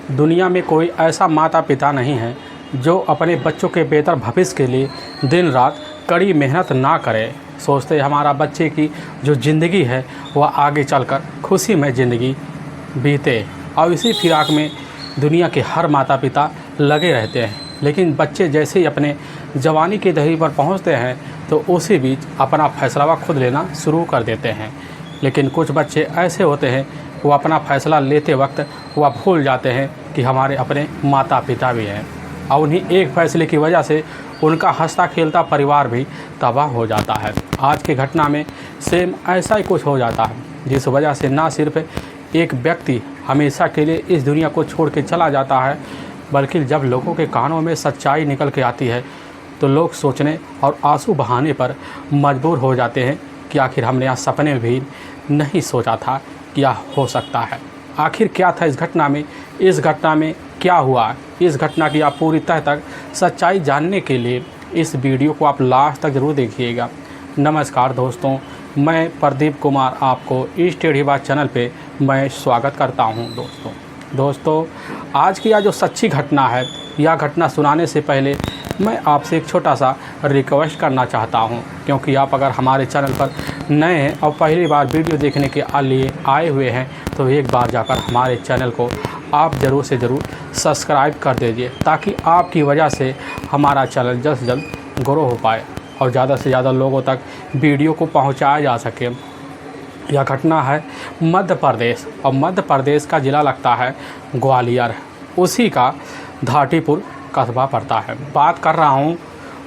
दुनिया में कोई ऐसा माता पिता नहीं है जो अपने बच्चों के बेहतर भविष्य के लिए दिन रात कड़ी मेहनत ना करे। सोचते हमारा बच्चे की जो ज़िंदगी है वह आगे चलकर खुशी में ज़िंदगी बीते, और इसी फिराक में दुनिया के हर माता पिता लगे रहते हैं। लेकिन बच्चे जैसे ही अपने जवानी की दही पर पहुंचते हैं तो उसी बीच अपना फैसला वह खुद लेना शुरू कर देते हैं। लेकिन कुछ बच्चे ऐसे होते हैं वो अपना फ़ैसला लेते वक्त वह भूल जाते हैं कि हमारे अपने माता पिता भी हैं, और उन्हीं एक फ़ैसले की वजह से उनका हंसता खेलता परिवार भी तबाह हो जाता है। आज की घटना में सेम ऐसा ही कुछ हो जाता है, जिस वजह से ना सिर्फ एक व्यक्ति हमेशा के लिए इस दुनिया को छोड़ के चला जाता है, बल्कि जब लोगों के कानों में सच्चाई निकल के आती है तो लोग सोचने और आंसू बहाने पर मजबूर हो जाते हैं कि आखिर हमने यहाँ सपने में भी नहीं सोचा था क्या हो सकता है। आखिर क्या था इस घटना में, इस घटना में क्या हुआ, इस घटना की आप पूरी तह तक सच्चाई जानने के लिए इस वीडियो को आप लास्ट तक ज़रूर देखिएगा। नमस्कार दोस्तों, मैं प्रदीप कुमार आपको इस टेढ़ी बात चैनल पे मैं स्वागत करता हूं। दोस्तों आज की यह जो सच्ची घटना है, यह घटना सुनाने से पहले मैं आपसे एक छोटा सा रिक्वेस्ट करना चाहता हूं, क्योंकि आप अगर हमारे चैनल पर नए हैं और पहली बार वीडियो देखने के लिए आए हुए हैं तो एक बार जाकर हमारे चैनल को आप ज़रूर से ज़रूर सब्सक्राइब कर दीजिए, ताकि आपकी वजह से हमारा चैनल जल्द से जल्द ग्रो हो पाए और ज़्यादा से ज़्यादा लोगों तक वीडियो को पहुंचाया जा सके। यह घटना है मध्य प्रदेश, और मध्य प्रदेश का ज़िला लगता है ग्वालियर, उसी का धाटीपुर कस्बा पड़ता है। बात कर रहा हूँ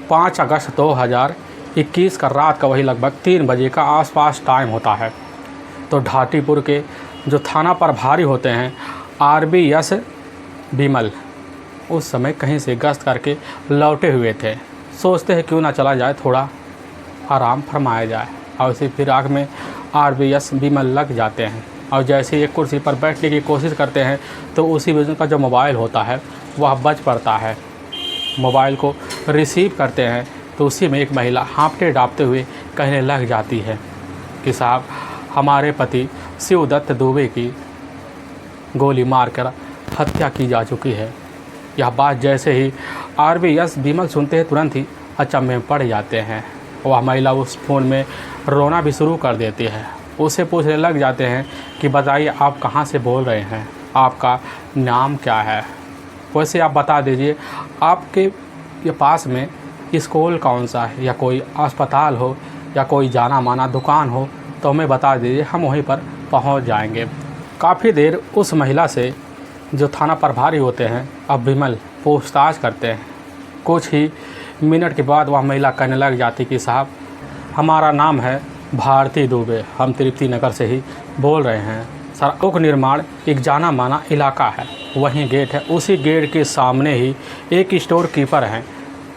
5 अगस्त 2021 का रात का वही लगभग 3 बजे का आसपास टाइम होता है। तो धाटीपुर के जो थाना प्रभारी होते हैं RBS विमल, उस समय कहीं से गश्त करके लौटे हुए थे। सोचते हैं क्यों ना चला जाए, थोड़ा आराम फरमाया जाए, और इसी फिराक में RBS विमल लग जाते हैं। और जैसे ही एक कुर्सी पर बैठने की कोशिश करते हैं तो उसी में उनका जो मोबाइल होता है वह बज पड़ता है। मोबाइल को रिसीव करते हैं तो उसी में एक महिला हाँफते डाँपते हुए कहने लग जाती है कि साहब, हमारे पति शिवदत्त दुबे की गोली मारकर हत्या की जा चुकी है। यह बात जैसे ही RBS विमल सुनते हैं तुरंत ही अचंभे में पड़ जाते हैं। वह महिला उस फ़ोन में रोना भी शुरू कर देती है। उससे पूछने लग जाते हैं कि बताइए आप कहाँ से बोल रहे हैं, आपका नाम क्या है, वैसे आप बता दीजिए आपके ये पास में स्कूल कौन सा है, या कोई अस्पताल हो, या कोई जाना माना दुकान हो तो हमें बता दीजिए, हम वहीं पर पहुंच जाएंगे। काफ़ी देर उस महिला से जो थाना प्रभारी होते हैं अब विमल पूछताछ करते हैं। कुछ ही मिनट के बाद वह महिला कहने लग जाती कि साहब, हमारा नाम है भारती दुबे, हम तृप्ति नगर से ही बोल रहे हैं। सड़क निर्माण एक जाना माना इलाका है, वहीं गेट है, उसी गेट के सामने ही एक स्टोर कीपर हैं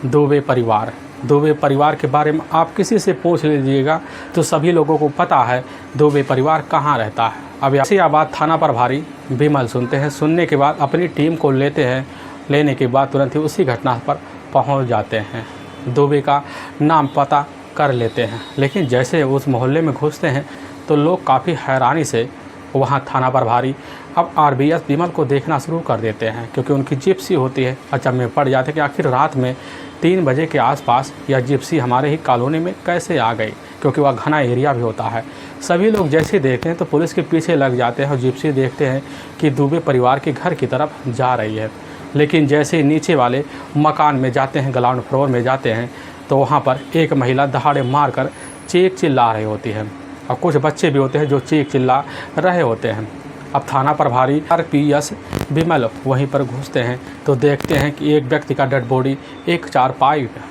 दुबे परिवार। दुबे परिवार के बारे में आप किसी से पूछ लीजिएगा तो सभी लोगों को पता है दुबे परिवार कहाँ रहता है। अब ऐसी बात थाना प्रभारी विमल सुनते हैं। सुनने के बाद अपनी टीम को लेते हैं, लेने के बाद तुरंत ही उसी घटना पर पहुंच जाते हैं। दुबे का नाम पता कर लेते हैं, लेकिन जैसे उस मोहल्ले में घुसते हैं तो लोग काफ़ी हैरानी से वहां थाना प्रभारी अब RBS विमल को देखना शुरू कर देते हैं, क्योंकि उनकी जिप्सी होती है। अचंभे में पड़ जाते हैं कि आखिर रात में 3 बजे के आसपास यह जिप्सी हमारे ही कॉलोनी में कैसे आ गई, क्योंकि वह घना एरिया भी होता है। सभी लोग जैसे देखते हैं तो पुलिस के पीछे लग जाते हैं और जिप्सी देखते हैं कि दुबे परिवार के घर की तरफ जा रही है। लेकिन जैसे ही नीचे वाले मकान में जाते हैं, ग्राउंड फ्लोर में जाते हैं, तो वहाँ पर एक महिला दहाड़े मारकर चीख चिल्ला रही होती है, और कुछ बच्चे भी होते हैं जो चीख चिल्ला रहे होते हैं। अब थाना प्रभारी RBS विमल वहीं पर घुसते हैं तो देखते हैं कि एक व्यक्ति का डेड बॉडी एक चारपाई है।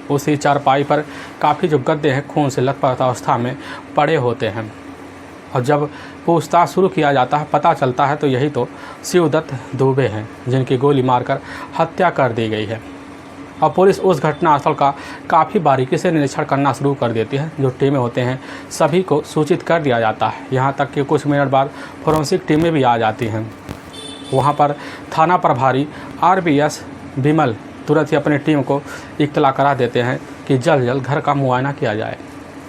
उसी चारपाई पर काफ़ी जो गद्दे हैं खून से लथपथ अवस्था में पड़े होते हैं। और जब पूछताछ शुरू किया जाता है, पता चलता है तो यही तो शिवदत्त दुबे हैं जिनकी गोली मारकर हत्या कर दी गई है। और पुलिस उस घटनास्थल का काफ़ी बारीकी से निरीक्षण करना शुरू कर देती है। जो टीमें होते हैं सभी को सूचित कर दिया जाता है, यहाँ तक कि कुछ मिनट बाद फोरेंसिक टीमें भी आ जाती हैं। वहाँ पर थाना प्रभारी RBS विमल तुरंत ही अपनी टीम को इत्तला करा देते हैं कि जल्द जल्द घर का मुआयना किया जाए।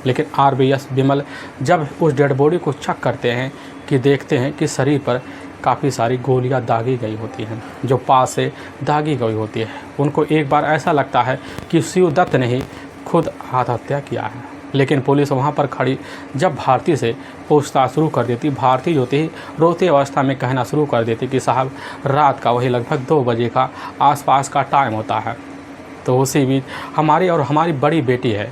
लेकिन RBS विमल जब उस डेड बॉडी को चेक करते हैं कि देखते हैं कि शरीर पर काफ़ी सारी गोलियां दागी गई होती हैं, जो पास से दागी गई होती है। उनको एक बार ऐसा लगता है कि शिवदत्त ने ही खुद आत्महत्या किया है, लेकिन पुलिस वहां पर खड़ी जब भारती से पूछताछ शुरू कर देती, भारती जो थी रोते अवस्था में कहना शुरू कर देती कि साहब रात का वही लगभग 2 बजे का आसपास का टाइम होता है। तो उसी बीच हमारी बड़ी बेटी है,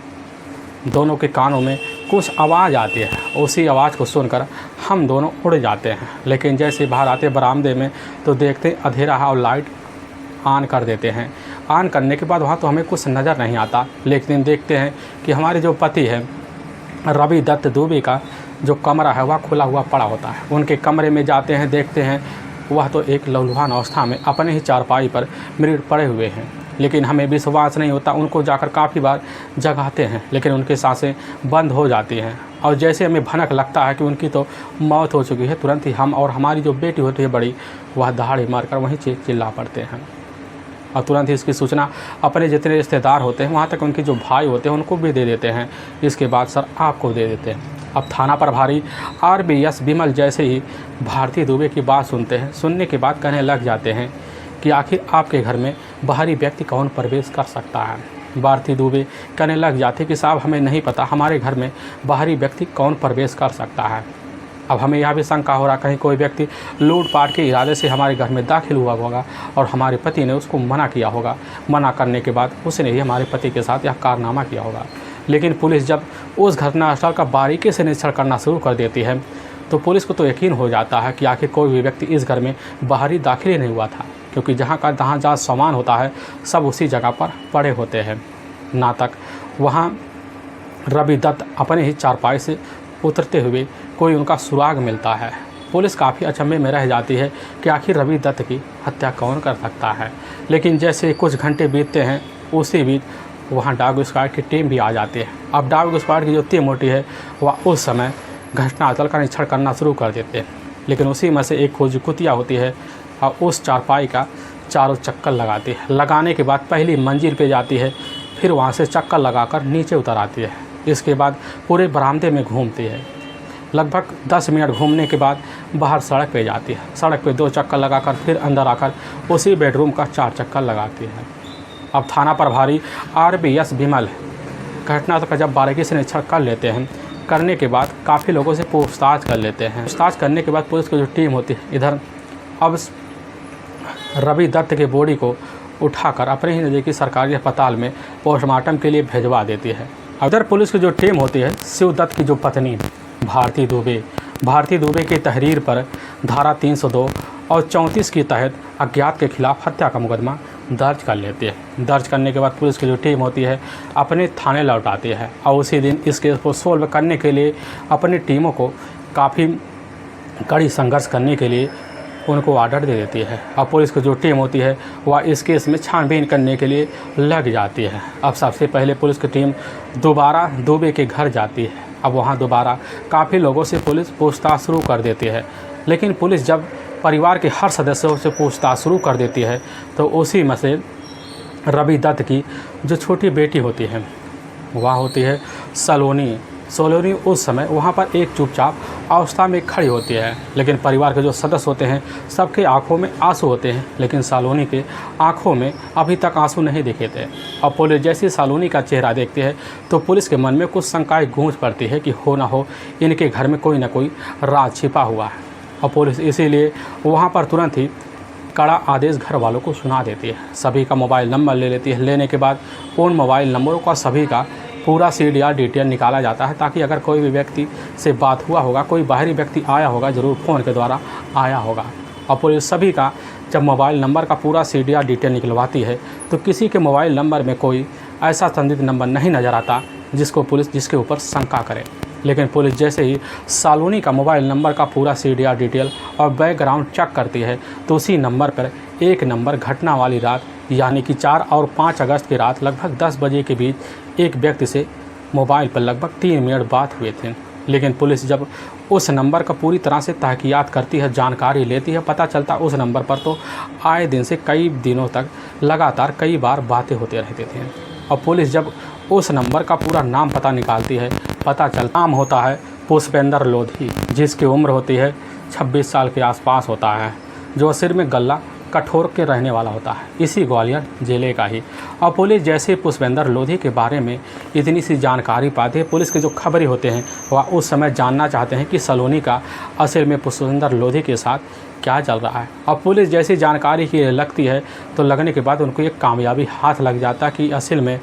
दोनों के कानों में कुछ आवाज़ आती है। उसी आवाज़ को सुनकर हम दोनों उड़ जाते हैं, लेकिन जैसे बाहर आते बरामदे में तो देखते अंधेरा है और लाइट ऑन कर देते हैं। ऑन करने के बाद वहाँ तो हमें कुछ नज़र नहीं आता, लेकिन देखते हैं कि हमारे जो पति है रवि दत्त दुबे का जो कमरा है वह खुला हुआ पड़ा होता है। उनके कमरे में जाते हैं, देखते हैं वह तो एक लहूलुहान अवस्था में अपने ही चारपाई पर मृत पड़े हुए हैं। लेकिन हमें विश्वास नहीं होता, उनको जाकर काफ़ी बार जगाते हैं, लेकिन उनकी सांसें बंद हो जाती हैं और जैसे हमें भनक लगता है कि उनकी तो मौत हो चुकी है, तुरंत ही हम और हमारी जो बेटी होती है बड़ी, वह दहाड़े मारकर वहीं चिल्ला पड़ते हैं और तुरंत ही इसकी सूचना अपने जितने रिश्तेदार होते हैं, वहाँ तक उनके जो भाई होते हैं उनको भी दे देते हैं। इसके बाद सर आपको दे देते हैं। अब थाना प्रभारी RBS विमल जैसे ही भारती दुबे की बात सुनते हैं, सुनने के बाद कहने लग जाते हैं कि आखिर आपके घर में बाहरी व्यक्ति कौन प्रवेश कर सकता है। भारती दुबे कहने लग जाते कि साहब हमें नहीं पता हमारे घर में बाहरी व्यक्ति कौन प्रवेश कर सकता है। अब हमें यह भी शंका हो रहा कहीं कोई व्यक्ति लूटपाट के इरादे से हमारे घर में दाखिल हुआ होगा और हमारे पति ने उसको मना किया होगा। मना करने के बाद उसने ही हमारे पति के साथ यह कारनामा किया होगा। लेकिन पुलिस जब उस घटनास्थल का बारीकी से निरीक्षण करना शुरू कर देती है तो पुलिस को तो यकीन हो जाता है कि आखिर कोई भी व्यक्ति इस घर में बाहरी दाखिल ही नहीं हुआ था, क्योंकि जहाँ सामान होता है सब उसी जगह पर पड़े होते हैं। ना तक वहाँ रवि दत्त अपने ही चारपाई से उतरते हुए कोई उनका सुराग मिलता है। पुलिस काफ़ी अचंभे में रह जाती है कि आखिर रवि दत्त की हत्या कौन कर सकता है। लेकिन जैसे कुछ घंटे बीतते हैं उसी बीच वहाँ डॉग स्क्वाड की टीम भी आ जाती है। अब डॉग स्क्वाड की जो टीम होती है वह उस समय घटनास्थल का निरीक्षण करना शुरू कर देते हैं, लेकिन उसी में से एक खोजी कुतिया होती है और उस चारपाई का चारों चक्कर लगाती है। लगाने के बाद पहली मंजिल पे जाती है, फिर वहाँ से चक्कर लगाकर नीचे उतर आती है। इसके बाद पूरे बरामदे में घूमती है। लगभग 10 मिनट घूमने के बाद बाहर सड़क पे जाती है। सड़क पे 2 चक्कर लगाकर फिर अंदर आकर उसी बेडरूम का 4 चक्कर लगाती है। अब थाना प्रभारी RBS विमल घटना का जब बारीकी से निरीक्षण कर लेते हैं, करने के बाद काफ़ी लोगों से पूछताछ कर लेते हैं। पूछताछ करने के बाद पुलिस की जो टीम होती है इधर अब रवि दत्त के बॉडी को उठाकर अपने ही नज़दीकी सरकारी अस्पताल में पोस्टमार्टम के लिए भिजवा देती है। उधर पुलिस की जो टीम होती है शिवदत्त की जो पत्नी भारती दुबे की तहरीर पर धारा 302 और 34 के तहत अज्ञात के खिलाफ हत्या का मुकदमा दर्ज कर लेती है। दर्ज करने के बाद पुलिस की जो टीम होती है अपने थाने लौट आती है और उसी दिन इस केस को सोल्व करने के लिए अपनी टीमों को काफ़ी कड़ी संघर्ष करने के लिए उनको ऑर्डर दे देती है। अब पुलिस की जो टीम होती है वह इस केस में छानबीन करने के लिए लग जाती है। अब सबसे पहले पुलिस की टीम दोबारा दुबे के घर जाती है। अब वहाँ दोबारा काफ़ी लोगों से पुलिस पूछताछ शुरू कर देती है, लेकिन पुलिस जब परिवार के हर सदस्यों से पूछताछ शुरू कर देती है तो उसी में से रवि दत्त की जो छोटी बेटी होती है वह होती है सलोनी उस समय वहाँ पर एक चुपचाप अवस्था में खड़ी होती है। लेकिन परिवार के जो सदस्य होते हैं सबके आंखों में आंसू होते हैं, लेकिन सलोनी के आंखों में अभी तक आंसू नहीं दिखे थे। और पुलिस जैसी सलोनी का चेहरा देखती है तो पुलिस के मन में कुछ शंकाएं गूंज पड़ती है कि हो ना हो इनके घर में कोई ना कोई राज छिपा हुआ है। और पुलिस इसीलिए वहाँ पर तुरंत ही कड़ा आदेश घर वालों को सुना देती है। सभी का मोबाइल नंबर ले लेती है। लेने के बाद उन मोबाइल नंबरों का सभी का पूरा CDR डिटेल निकाला जाता है, ताकि अगर कोई भी व्यक्ति से बात हुआ होगा, कोई बाहरी व्यक्ति आया होगा, ज़रूर फ़ोन के द्वारा आया होगा। और पुलिस सभी का जब मोबाइल नंबर का पूरा CDR डिटेल निकलवाती है तो किसी के मोबाइल नंबर में कोई ऐसा संदिग्ध नंबर नहीं नज़र आता जिसके ऊपर शंका करे। लेकिन पुलिस जैसे ही सलोनी का मोबाइल नंबर का पूरा CDR डिटेल और बैकग्राउंड चेक करती है तो उसी नंबर पर एक नंबर घटना वाली रात यानी कि 4 और 5 अगस्त की रात लगभग 10 बजे के बीच एक व्यक्ति से मोबाइल पर लगभग 3 मिनट बात हुए थे। लेकिन पुलिस जब उस नंबर का पूरी तरह से तहकीकात करती है, जानकारी लेती है, पता चलता उस नंबर पर तो आए दिन से कई दिनों तक लगातार कई बार बातें होते रहते थे। और पुलिस जब उस नंबर का पूरा नाम पता निकालती है, पता चलता नाम होता है पुष्पेंद्र लोधी, जिसकी उम्र होती है 26 साल के आसपास होता है, जो सिर में गला कठोर के रहने वाला होता है, इसी ग्वालियर जिले का ही। और पुलिस जैसे पुष्पेंद्र लोधी के बारे में इतनी सी जानकारी पाते हैं, पुलिस के जो खबरी होते हैं वह उस समय जानना चाहते हैं कि सलोनी का असल में पुष्पेंद्र लोधी के साथ क्या चल रहा है। और पुलिस जैसी जानकारी की लगती है तो लगने के बाद उनको एक कामयाबी हाथ लग जाता है कि असल में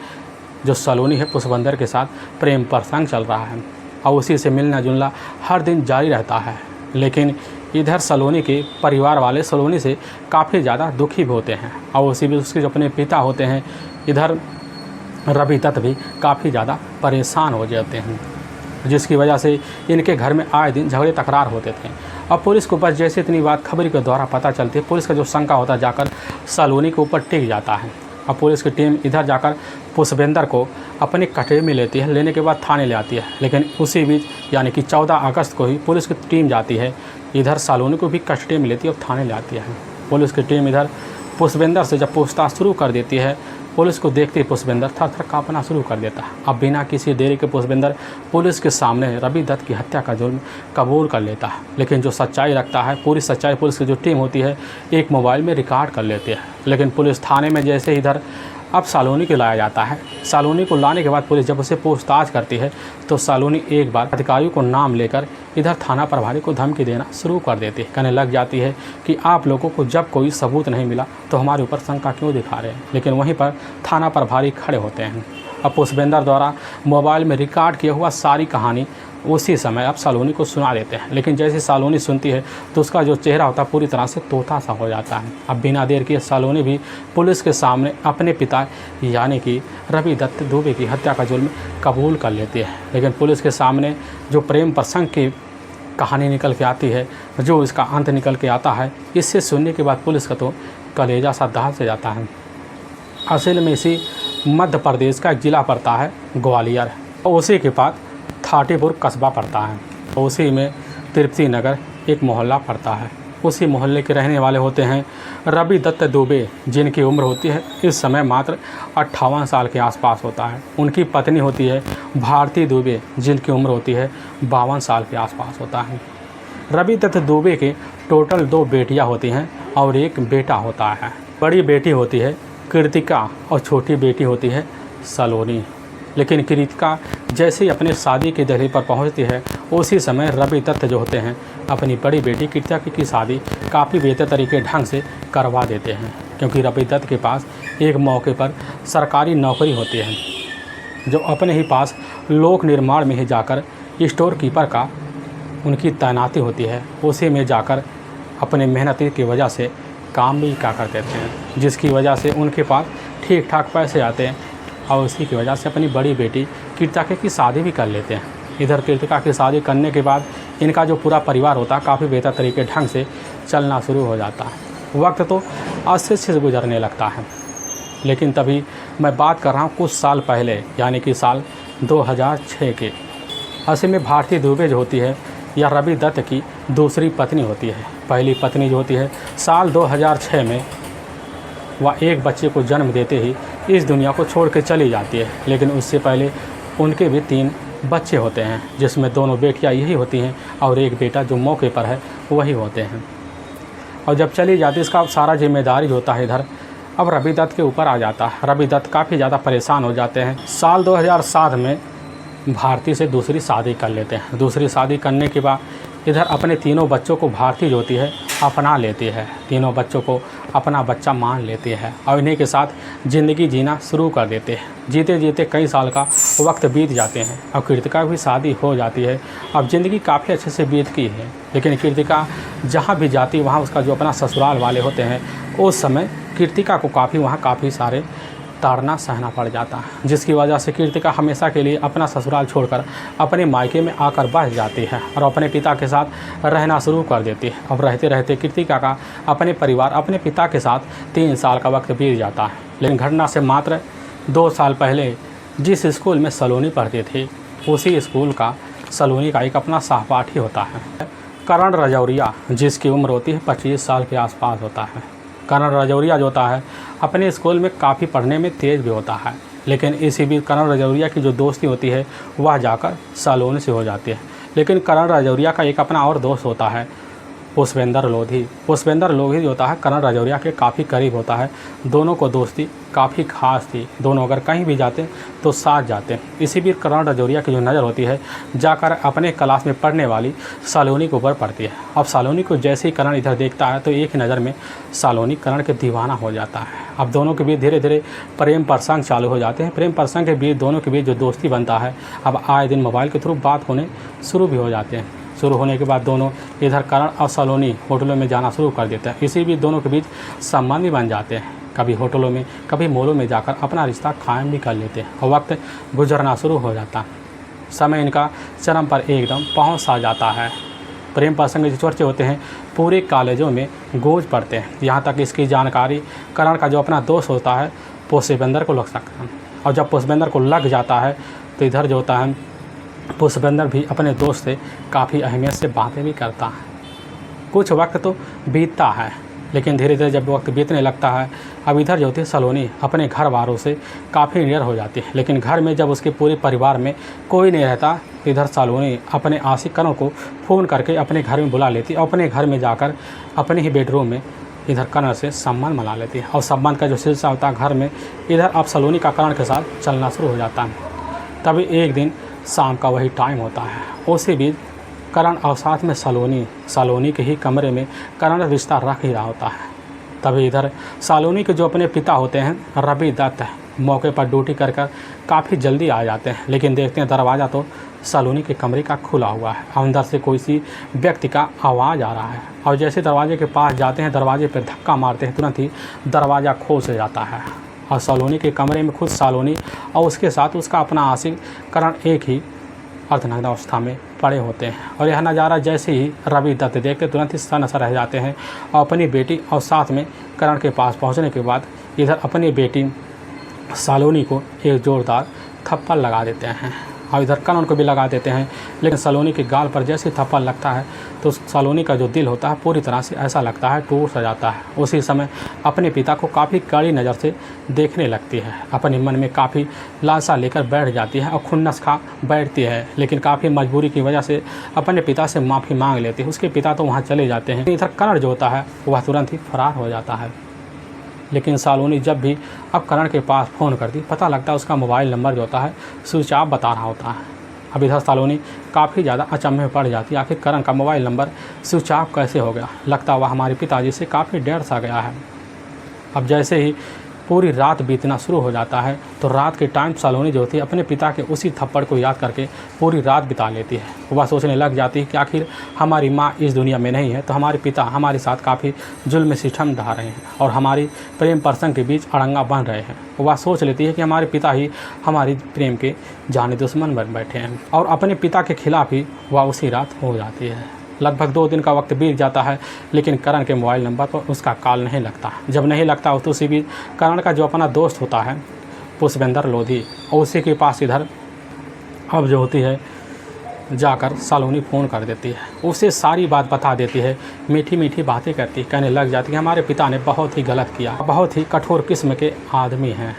जो सलोनी है पुष्पेंद्र के साथ प्रेम प्रसंग चल रहा है और उसी से मिलना जुलना हर दिन जारी रहता है। लेकिन इधर सलोनी के परिवार वाले सलोनी से काफ़ी ज़्यादा दुखी भी होते हैं और उसी भी उसके जो अपने पिता होते हैं इधर रवि दत्त भी काफ़ी ज़्यादा परेशान हो जाते हैं, जिसकी वजह से इनके घर में आए दिन झगड़े तकरार होते थे। अब पुलिस को बस जैसे इतनी बात खबरी के द्वारा पता चलती है, पुलिस का जो शंका होता है जाकर सलोनी के ऊपर टिक जाता है। अब पुलिस की टीम इधर जाकर पुष्पेंद्र को अपने कटरे में लेती है, लेने के बाद थाने ले आती है। लेकिन उसी बीच यानी कि 14 अगस्त को ही पुलिस की टीम जाती है, इधर सलोनी को भी कस्टडी में लेती है और थाने ले आती है। पुलिस की टीम इधर पुष्पेंद्र से जब पूछताछ शुरू कर देती है, पुलिस को देखते ही पुष्पेंद्र थर थर काँपना शुरू कर देता है। अब बिना किसी देरी के पुष्पेंद्र पुलिस के सामने रवि दत्त की हत्या का जुर्म कबूल कर लेता है। लेकिन जो सच्चाई रखता है, पूरी सच्चाई पुलिस की जो टीम होती है एक मोबाइल में रिकॉर्ड कर लेती है। लेकिन पुलिस थाने में जैसे इधर अब सलोनी को लाया जाता है, सलोनी को लाने के बाद पुलिस जब उसे पूछताछ करती है तो सलोनी एक बार अधिकारियों को नाम लेकर इधर थाना प्रभारी को धमकी देना शुरू कर देती है। कहने लग जाती है कि आप लोगों को जब कोई सबूत नहीं मिला तो हमारे ऊपर शंका क्यों दिखा रहे हैं। लेकिन वहीं पर थाना प्रभारी खड़े होते हैं। अब पुष्पेंद्र द्वारा मोबाइल में रिकॉर्ड किया हुआ सारी कहानी उसी समय अब सलोनी को सुना देते हैं। लेकिन जैसे सलोनी सुनती है तो उसका जो चेहरा होता है पूरी तरह से तोता सा हो जाता है। अब बिना देर किए सलोनी भी पुलिस के सामने अपने पिता यानी कि रवि दत्त दुबे की हत्या का जुर्म कबूल कर लेती है। लेकिन पुलिस के सामने जो प्रेम प्रसंग की कहानी निकल के आती है, जो इसका अंत निकल के आता है, इससे सुनने के बाद पुलिस का तो कलेजा सा दहल से जाता है। असल में इसी मध्य प्रदेश का एक ज़िला पड़ता है ग्वालियर, और उसी के पास थाटीपुर कस्बा पड़ता है, और उसी में तृप्ति नगर एक मोहल्ला पड़ता है। उसी मोहल्ले के रहने वाले होते हैं रवि दत्त दुबे, जिनकी उम्र होती है इस समय मात्र 58 साल के आसपास होता है। उनकी पत्नी होती है भारती दुबे, जिनकी उम्र होती है 52 साल के आसपास होता है। रवि दत्त दुबे के टोटल 2 बेटियां होती हैं और एक बेटा होता है। बड़ी बेटी होती है कृतिका और छोटी बेटी होती है सलोनी। लेकिन कृतिका जैसे ही अपने शादी के दहलीज पर पहुंचती है उसी समय रवि दत्त जो होते हैं अपनी बड़ी बेटी कृतिका की शादी काफ़ी बेहतर तरीके ढंग से करवा देते हैं, क्योंकि रवि दत्त के पास एक मौके पर सरकारी नौकरी होती है, जो अपने ही पास लोक निर्माण में ही जाकर स्टोर कीपर का उनकी तैनाती होती है। उसी में जाकर अपने मेहनती की वजह से काम भी क्या कर देते हैं, जिसकी वजह से उनके पास ठीक ठाक पैसे आते हैं और उसी की वजह से अपनी बड़ी बेटी कृतिका की शादी भी कर लेते हैं। इधर कृतिका की शादी करने के बाद इनका जो पूरा परिवार होता है काफ़ी बेहतर तरीके ढंग से चलना शुरू हो जाता है। वक्त तो अच्छे से गुजरने लगता है। लेकिन तभी मैं बात कर रहा हूँ कुछ साल पहले, यानी कि साल 2006 के। असल में भारती दुबे जो होती है या रवि दत्त की दूसरी पत्नी होती है। पहली पत्नी जो होती है साल 2006 में वह एक बच्चे को जन्म देते ही इस दुनिया को छोड़ के चली जाती है। लेकिन उससे पहले उनके भी 3 बच्चे होते हैं, जिसमें दोनों बेटियां यही होती हैं और एक बेटा जो मौके पर है वही होते हैं। और जब चली जाती है इसका सारा जिम्मेदारी होता है इधर अब रवि दत्त के ऊपर आ जाता है। रवि दत्त काफ़ी ज़्यादा परेशान हो जाते हैं। साल 2007 में भारती से दूसरी शादी कर लेते हैं। दूसरी शादी करने के बाद इधर अपने 3 बच्चों को भारती जो होती है अपना लेती है। 3 बच्चों को अपना बच्चा मान लेती है और इन्हीं के साथ ज़िंदगी जीना शुरू कर देते हैं। जीते जीते कई साल का वक्त बीत जाते हैं और कृतिका भी शादी हो जाती है। अब ज़िंदगी काफ़ी अच्छे से बीतती है। लेकिन कृतिका जहाँ भी जाती वहाँ उसका जो अपना ससुराल वाले होते हैं उस समय कृतिका को काफ़ी सारे ताड़ना सहना पड़ जाता है, जिसकी वजह से कृतिका हमेशा के लिए अपना ससुराल छोड़कर अपने मायके में आकर बस जाती है और अपने पिता के साथ रहना शुरू कर देती है। अब रहते रहते कृतिका का अपने परिवार अपने पिता के साथ 3 साल का वक्त बीत जाता है। लेकिन घटना से मात्र 2 साल पहले जिस स्कूल में सलोनी पढ़ती थी उसी स्कूल का सलोनी का एक अपना सहपाठी होता है करण रजौरिया, जिसकी उम्र होती है 25 साल के आसपास होता है। करण रजौरिया जो होता है अपने स्कूल में काफ़ी पढ़ने में तेज़ भी होता है। लेकिन इसी बीच करण रजौरिया की जो दोस्ती होती है वह जाकर सलोनी से हो जाती है। लेकिन करण रजौरिया का एक अपना और दोस्त होता है, पुष्पेंद्र लोधी। पुष्पेंद्र लोधी जो होता है करण राजौरिया के काफ़ी करीब होता है। दोनों को दोस्ती काफ़ी खास थी। दोनों अगर कहीं भी जाते तो साथ जाते। इसी बीच करण राजौरिया की जो नज़र होती है जाकर अपने क्लास में पढ़ने वाली सलोनी के ऊपर पड़ती है। अब सलोनी को जैसे ही करण इधर देखता है तो एक ही नज़र में सलोनी करण के दीवाना हो जाता है। अब दोनों के बीच धीरे धीरे प्रेम प्रसंग चालू हो जाते हैं। प्रेम प्रसंग के बीच दोनों के बीच जो दोस्ती बनता है अब आए दिन मोबाइल के थ्रू बात होने शुरू भी हो जाते हैं। शुरू होने के बाद दोनों इधर करण और सलोनी होटलों में जाना शुरू कर देते हैं। इसी बीच दोनों के बीच संबंध भी बन जाते हैं। कभी होटलों में कभी मॉलों में जाकर अपना रिश्ता कायम भी कर लेते हैं और वक्त गुजरना शुरू हो जाता है। समय इनका चरम पर एकदम पहुंच सा जाता है। प्रेम प्रसंग जो चर्चे होते हैं पूरे कॉलेजों में गूंज पड़ते हैं। यहाँ तक इसकी जानकारी करण का जो अपना दोस्त होता है पुष्पेंद्र को लग सकता है। और जब पुष्पेंद्र को लग जाता है तो इधर जो होता है पुष्पेंद्र भी अपने दोस्त से काफ़ी अहमियत से बातें भी करता है। कुछ वक्त तो बीतता है लेकिन धीरे धीरे जब वक्त बीतने लगता है अब इधर जो होती है सलोनी अपने घर वालों से काफ़ी निडर हो जाती है। लेकिन घर में जब उसके पूरे परिवार में कोई नहीं रहता इधर सलोनी अपने आशिक करण को फ़ोन करके अपने घर में बुला लेती और अपने घर में जाकर अपने ही बेडरूम में इधर करण से संबंध मना लेती है। और संबंध का जो सिलसिला होता है घर में इधर अब सलोनी का करण के साथ चलना शुरू हो जाता है। तभी एक दिन शाम का वही टाइम होता है। उसी बीच करण और साथ में सलोनी के ही कमरे में करण रिश्ता रख ही रहा होता है। तभी इधर सलोनी के जो अपने पिता होते हैं रवि दत्त मौके पर ड्यूटी कर काफ़ी जल्दी आ जाते हैं। लेकिन देखते हैं दरवाज़ा तो सलोनी के कमरे का खुला हुआ है। अंदर से कोई सी व्यक्ति का आवाज़ आ रहा है और जैसे दरवाजे के पास जाते हैं दरवाजे पर धक्का मारते हैं तुरंत ही दरवाज़ा खोल से जाता है और सलोनी के कमरे में खुद सलोनी और उसके साथ उसका अपना आशिक करण एक ही अर्धनग्न अवस्था में पड़े होते हैं। और यह नज़ारा जैसे ही रवि दत्त देखते तुरंत ही सन्न रह जाते हैं और अपनी बेटी और साथ में करण के पास पहुंचने के बाद इधर अपनी बेटी सलोनी को एक ज़ोरदार थप्पड़ लगा देते हैं और इधर करण को भी लगा देते हैं। लेकिन सलोनी के गाल पर जैसे थप्पड़ लगता है तो सलोनी का जो दिल होता है पूरी तरह से ऐसा लगता है टूट सा जाता है। उसी समय अपने पिता को काफ़ी कड़ी नज़र से देखने लगती है। अपने मन में काफ़ी लालसा लेकर बैठ जाती है और खुन्नस खा बैठती है। लेकिन काफ़ी मजबूरी की वजह से अपने पिता से माफ़ी मांग लेती है। उसके पिता तो वहाँ चले जाते हैं। इधर करण जो होता है वह तुरंत ही फरार हो जाता है। लेकिन सलोनी जब भी अब करण के पास फ़ोन करती पता लगता है उसका मोबाइल नंबर जो होता है स्विच ऑफ बता रहा होता है। अब इधर सलोनी काफ़ी ज़्यादा अचंभे में पड़ जाती है। आखिर करण का मोबाइल नंबर स्विच ऑफ कैसे हो गया। लगता हुआ हमारे पिताजी से काफ़ी डर सा गया है। अब जैसे ही पूरी रात बीतना शुरू हो जाता है तो रात के टाइम सलोनी जो होती है अपने पिता के उसी थप्पड़ को याद करके पूरी रात बिता लेती है। वह सोचने लग जाती है कि आखिर हमारी माँ इस दुनिया में नहीं है तो हमारे पिता हमारे साथ काफ़ी जुल्म सितम ढा रहे हैं और हमारी प्रेम प्रसंग के बीच अड़ंगा बन रहे हैं। वह सोच लेती है कि हमारे पिता ही हमारी प्रेम के जाने दुश्मन बन बैठे हैं और अपने पिता के खिलाफ ही वह उसी रात हो जाती है। लगभग 2 दिन का वक्त बीत जाता है लेकिन करण के मोबाइल नंबर पर उसका कॉल नहीं लगता। जब नहीं लगता तो उसी बीच करण का जो अपना दोस्त होता है पुष्पेंद्र लोधी और उसी के पास इधर अब जो होती है जाकर सलोनी फ़ोन कर देती है। उसे सारी बात बता देती है। मीठी मीठी बातें करती कहने लग जाती है हमारे पिता ने बहुत ही गलत किया, बहुत ही कठोर किस्म के आदमी हैं,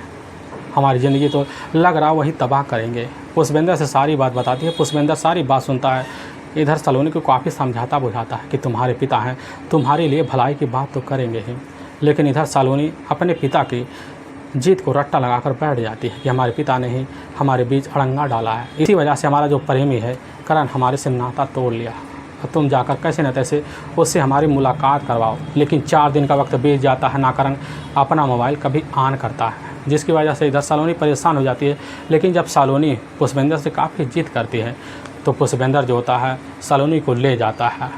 हमारी ज़िंदगी तो लग रहा वही तबाह करेंगे। पुष्पेंद्र से सारी बात बताती है। पुष्पेंद्र सारी बात सुनता है। इधर सलोनी को काफ़ी समझाता बुझाता है कि तुम्हारे पिता हैं, तुम्हारे लिए भलाई की बात तो करेंगे ही। लेकिन इधर सलोनी अपने पिता की जीत को रट्टा लगाकर बैठ जाती है कि हमारे पिता ने ही हमारे बीच अड़ंगा डाला है। इसी वजह से हमारा जो प्रेमी है करण हमारे से नाता तोड़ लिया और तुम जाकर कैसे न तैसे उससे हमारी मुलाकात करवाओ। लेकिन 4 दिन का वक्त बीत जाता है ना करण अपना मोबाइल कभी ऑन करता है, जिसकी वजह से इधर सलोनी परेशान हो जाती है। लेकिन जब सलोनी पुष्पेंद्र से काफ़ी जिद करती है तो पुष्पेंद्र जो होता है सलोनी को ले जाता है,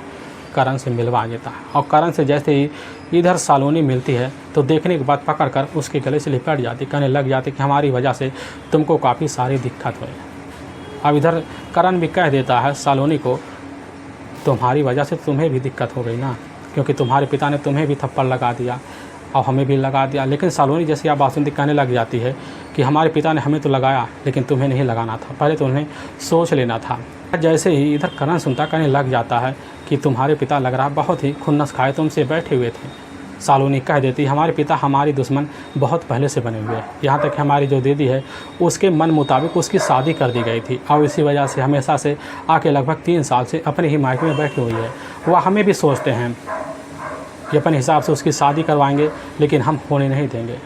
करण से मिलवा देता है। और करण से जैसे ही इधर सलोनी मिलती है तो देखने के बाद पकड़कर उसके गले से लिपट जाती, कहने लग जाती कि हमारी वजह से तुमको काफ़ी सारी दिक्कत हुई। अब इधर करण भी कह देता है सलोनी को तुम्हारी वजह से तुम्हें भी दिक्कत हो गई ना, क्योंकि तुम्हारे पिता ने तुम्हें भी थप्पड़ लगा दिया और हमें भी लगा दिया। लेकिन सलोनी जैसे आप बात सुनती कहने लग जाती है कि हमारे पिता ने हमें तो लगाया लेकिन तुम्हें नहीं लगाना था, पहले तो उन्हें सोच लेना था। जैसे ही इधर करण सुनता कहने लग जाता है कि तुम्हारे पिता लग रहा बहुत ही खुन्नस खाए तुमसे बैठे हुए थे, सालोनी कह देती हमारे पिता हमारी दुश्मन बहुत पहले से बने हुए हैं, यहाँ तक कि हमारी जो दीदी है उसके मन मुताबिक उसकी शादी कर दी गई थी और इसी वजह से हमेशा से आके लगभग 3 साल से अपने ही मायके में बैठी हुई है। वह हमें भी सोचते हैं कि अपने हिसाब से उसकी शादी करवाएंगे, लेकिन हम होने नहीं देंगे।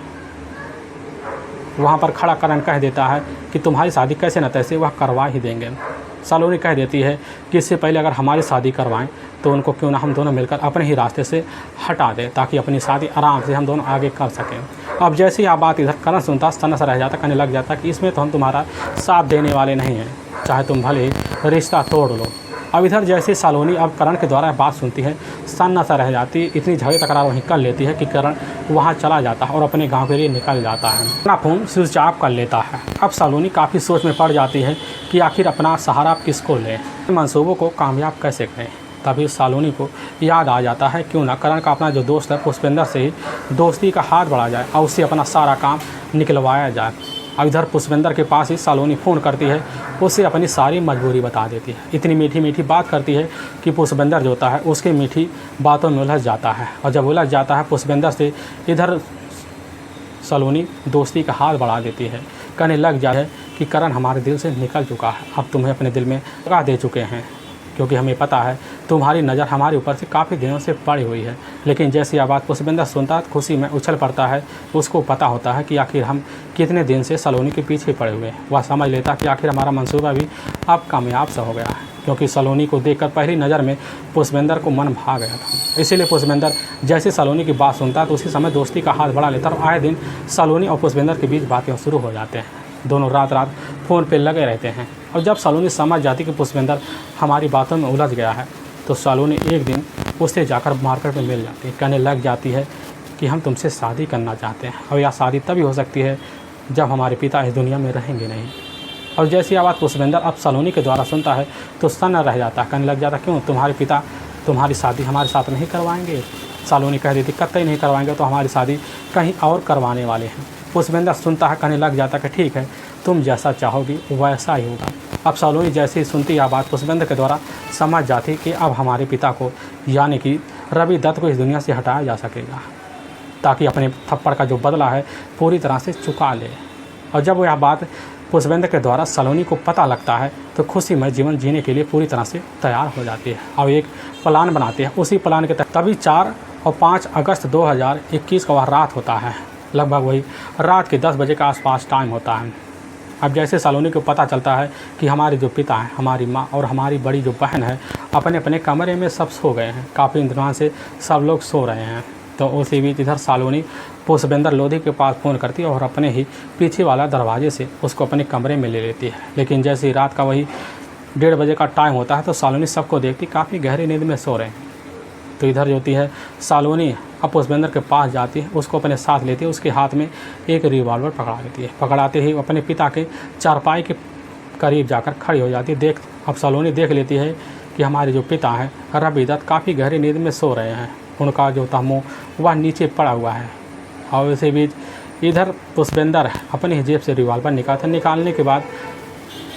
वहाँ पर खड़ा करण कह देता है कि तुम्हारी शादी कैसे न तैसे वह करवा ही देंगे। सालोनी कह देती है कि इससे पहले अगर हमारी शादी करवाएं तो उनको क्यों ना हम दोनों मिलकर अपने ही रास्ते से हटा दें, ताकि अपनी शादी आराम से हम दोनों आगे कर सकें। अब जैसे ही आप बात इधर करण सुनता सन्न सा रह जाता, कहने लग जाता कि इसमें तो हम तुम्हारा साथ देने वाले नहीं हैं, चाहे तुम भले ही रिश्ता तोड़ लो। अब इधर जैसे सालोनी अब करण के द्वारा बात सुनती है, सन्न सा रह जाती, इतनी झगड़े तकरार वहीं कर लेती है कि करण वहाँ चला जाता है और अपने गांव के लिए निकल जाता है। अपना फ़ोन स्विच ऑफ कर लेता है। अब सालोनी काफ़ी सोच में पड़ जाती है कि आखिर अपना सहारा किसको लें, मंसूबों को कामयाब कैसे करें। तभी सालोनी को याद आ जाता है क्यों ना करण का अपना जो दोस्त है पुष्पेंद्र से ही दोस्ती का हाथ बढ़ा जाए और उससे अपना सारा काम निकलवाया जाए। अब इधर पुष्पेंद्र के पास ही सालोनी फ़ोन करती है, उससे अपनी सारी मजबूरी बता देती है। इतनी मीठी मीठी बात करती है कि पुष्पेंद्र जो होता है उसके मीठी बातों में उलझ जाता है। और जब उलझ जाता है पुष्पेंद्र से, इधर सालोनी दोस्ती का हाथ बढ़ा देती है, कहने लग जाए कि करण हमारे दिल से निकल चुका है, अब तुम्हें अपने दिल में जगह दे चुके हैं, क्योंकि हमें पता है तुम्हारी नज़र हमारे ऊपर से काफ़ी दिनों से पड़ी हुई है। लेकिन जैसी यह बात पुष्पेंद्र सुनता है खुशी में उछल पड़ता है। उसको पता होता है कि आखिर हम कितने दिन से सालोनी के पीछे पड़े हुए हैं। वह समझ लेता कि आखिर हमारा मंसूबा भी अब कामयाब सा हो गया है, क्योंकि सालोनी को देखकर पहली नज़र में पुष्पेंद्र को मन भा गया था। इसीलिए पुष्पेंद्र जैसे सालोनी की बात सुनता है तो उसी समय दोस्ती का हाथ बढ़ा लेता और आए दिन सालोनी और पुष्पेंद्र के बीच बातें शुरू हो जाते हैं। दोनों रात रात फ़ोन पे लगे रहते हैं। और जब सालोनी समझ जाती कि पुष्पेंद्र हमारी बातों में उलझ गया है, तो सालोनी एक दिन उससे जाकर मार्केट में मिल जाती है, कहने लग जाती है कि हम तुमसे शादी करना चाहते हैं, और यह शादी तभी हो सकती है जब हमारे पिता इस दुनिया में रहेंगे नहीं। और जैसी आवाज़ पुष्पेंद्र अब सालोनी के द्वारा सुनता है तो सन्न रह जाता है, कहने लग जाता क्यों तुम्हारे पिता तुम्हारी शादी हमारे साथ नहीं करवाएंगे। सालोनी कह देती कतई नहीं करवाएंगे, तो हमारी शादी कहीं और करवाने वाले हैं। पुष्पेंद्र सुनता है, कहने लग जाता कि ठीक है, तुम जैसा चाहोगी वैसा ही होगा। अब सालोनी जैसे ही सुनती यह बात पुष्पेंद्र के द्वारा समझ जाती कि अब हमारे पिता को यानी कि रवि दत्त को इस दुनिया से हटाया जा सकेगा, ताकि अपने थप्पड़ का जो बदला है पूरी तरह से चुका ले। और जब यह बात पुष्पेंद्र के द्वारा सलोनी को पता लगता है तो खुशी में जीवन जीने के लिए पूरी तरह से तैयार हो जाती है और एक प्लान बनाते हैं। उसी प्लान के तहत तभी 4 और 5 अगस्त 2021 का वह रात होता है, लगभग वही रात के 10 बजे के आसपास टाइम होता है। अब जैसे सलोनी को पता चलता है कि हमारे जो पिता हैं, हमारी माँ और हमारी बड़ी जो बहन है अपने अपने कमरे में सब सो गए हैं, काफ़ी इंतजार से सब लोग सो रहे हैं, तो उसी बीच इधर सालोनी पुष्पेंद्र लोधी के पास फ़ोन करती है और अपने ही पीछे वाला दरवाजे से उसको अपने कमरे में ले लेती है। लेकिन जैसे ही रात का वही 1:30 बजे का टाइम होता है तो सालोनी सबको देखती काफ़ी गहरी नींद में सो रहे हैं। तो इधर जो होती है सालोनी अब पुष्पेंद्र के पास जाती है, उसको अपने साथ लेती है, उसके हाथ में एक रिवॉल्वर पकड़ा लेती है। पकड़ाते ही अपने पिता के चारपाई के करीब जाकर खड़ी हो जाती है। अब सालोनी देख लेती है कि हमारे जो पिता हैं रवि दत्त काफ़ी गहरी नींद में सो रहे हैं, उनका जो तहमो वह नीचे पड़ा हुआ है। और इसी बीच इधर पुष्पेंद्र अपनी जेब से रिवॉल्वर निकालने के बाद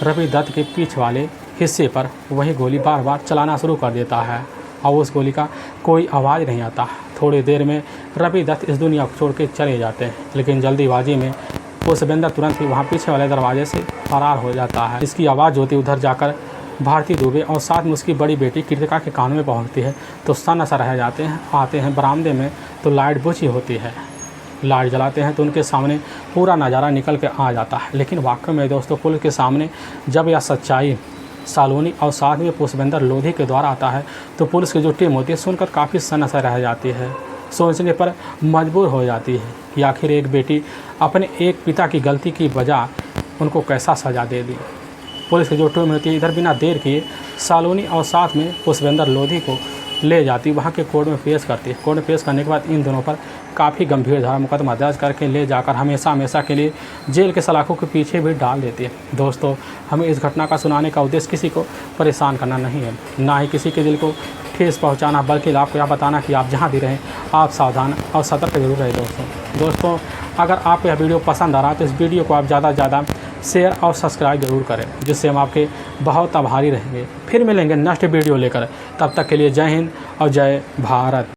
रवि दत्त के पीछे वाले हिस्से पर वही गोली बार बार चलाना शुरू कर देता है और उस गोली का कोई आवाज़ नहीं आता। थोड़ी देर में रवि दत्त इस दुनिया को छोड़ के चले जाते हैं, लेकिन जल्दीबाजी में पुष्पेंद्र तुरंत ही वहाँ पीछे वाले दरवाजे से फरार हो जाता है। इसकी आवाज़ होती उधर जाकर भारती दुबे और साथ में उसकी बड़ी बेटी कृतिका के कान में पहुँचती है, तो सन्न सा रह जाते हैं। आते हैं बरामदे में तो लाइट बुझी होती है, लाइट जलाते हैं तो उनके सामने पूरा नज़ारा निकल के आ जाता है। लेकिन वाकई में दोस्तों पुलिस के सामने जब यह सच्चाई सालोनी और साथ में पुष्पेंद्र लोधी के द्वारा आता है तो पुलिस की जो टीम होती है सुनकर काफ़ी सन्न सा रह जाती है, सोचने पर मजबूर हो जाती है कि आखिर एक बेटी अपने एक पिता की गलती की वजह उनको कैसा सज़ा दे दी। पुलिस की जो टीम होती है इधर बिना देर किए सालोनी और साथ में पुष्पेंद्र लोधी को ले जाती, वहाँ के कोर्ट में पेश करती है। कोर्ट में पेश करने के बाद इन दोनों पर काफ़ी गंभीर धारा मुकदमा दर्ज करके ले जाकर हमेशा के लिए जेल के सलाखों के पीछे भी डाल देती है। दोस्तों हमें इस घटना का सुनाने का उद्देश्य किसी को परेशान करना नहीं है, ना ही किसी के दिल को ठेस पहुंचाना, बल्कि आपको यह बताना कि आप जहां भी रहें आप सावधान और सतर्क जरूर रहें। दोस्तों अगर आपको यह वीडियो पसंद आ रहा है तो इस वीडियो को आप ज़्यादा से ज़्यादा शेयर और सब्सक्राइब जरूर करें, जिससे हम आपके बहुत आभारी रहेंगे। फिर मिलेंगे नेक्स्ट वीडियो लेकर, तब तक के लिए जय हिंद और जय भारत।